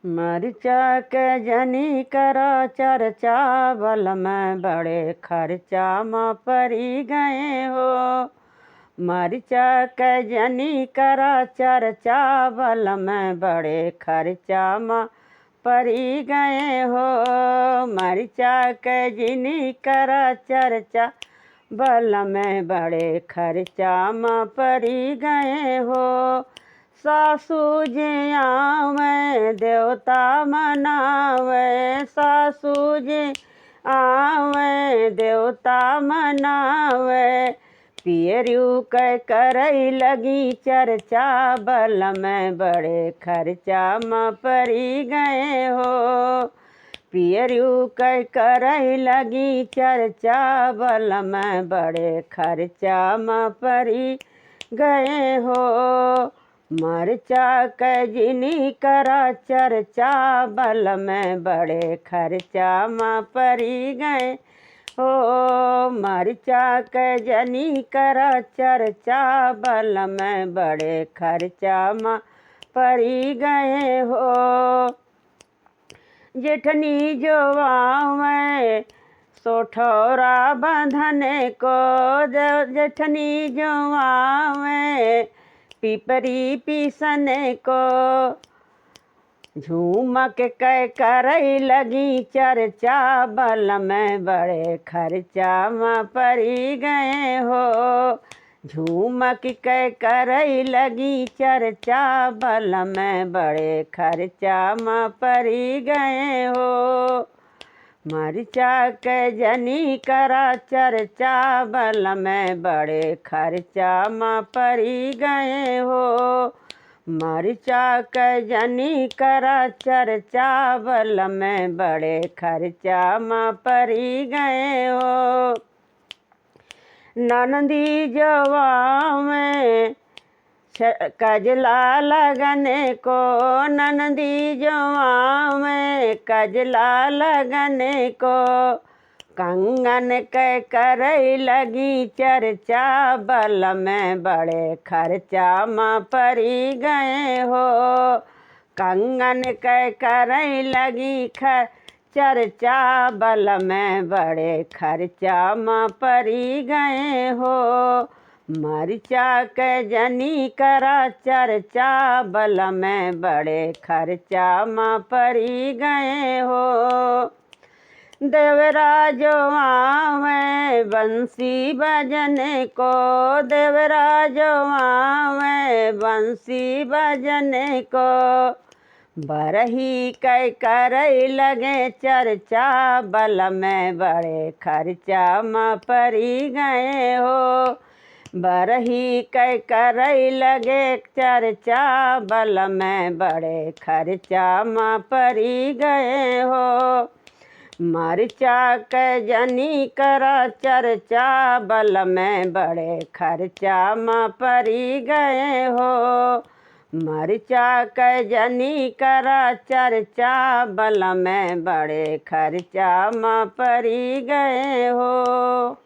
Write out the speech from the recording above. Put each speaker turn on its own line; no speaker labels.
मरिचा के जनी करा चर्चा बल में बड़े खर्चा में परी गए हो। मरिचा के जनी करा चर्चा बल में बड़े खर्चा में परी गए हो। मरिचा के जनी करा चर्चा बल में बड़े खर्चा में परी गए हो। सासू जी आवे देवता मनावे, सासू जी आवे देवता मनावे। पियरू के करई लगी चर्चा बल में बड़े खर्चा में परी गए हो। पियरू के करई लगी चर्चा बल में बड़े खर्चा में परी गए हो। मरिचा के जिनी करा चर्चा बल में बड़े खर्चा में परी गए हो। मरिचा के जनी करा चर्चा बल में बड़े खर्चा में परी गए हो। जेठनी जो आवे सोठौरा बंधने को, जेठनी जो आवे पिपरी पीसने को। झूमक के करई लगी चर्चा बल में बड़े खर्चा में परी गए हो। झूमक के करई लगी चर्चा बल में बड़े खर्चा में परी गए हो। मरिचा के जनी करा चर्चा बल में बड़े खर्चा में परी गए हो। मरिचा के जनी करा चर्चा बल में बड़े खर्चा में परी गए हो। ननदी जवावे कजला लगने को, ननदी जवावे कजला लगने को। कंगन के करई लगी चर्चा बल में बड़े खर्चा में परी गए हो। कंगन के करई लगी चर्चा बल में बड़े खर्चा में परी गए हो। मरिचा के जनी करा चर्चा बल में बड़े खर्चा में परी गए हो। देवराज आवे बंसी बजने को, देवराज आवे बंसी बजने को। बरही के करई लगे चर्चा बल में बड़े खर्चा में परी गए हो। बरही के करई लगे चर्चा बल में बड़े खर्चा में परी गए हो। मरिचा के जनी करा चर्चा बल में बड़े खर्चा में परी गए हो। मरिचा के जनी करा चर्चा बल में बड़े खर्चा में परी गए हो।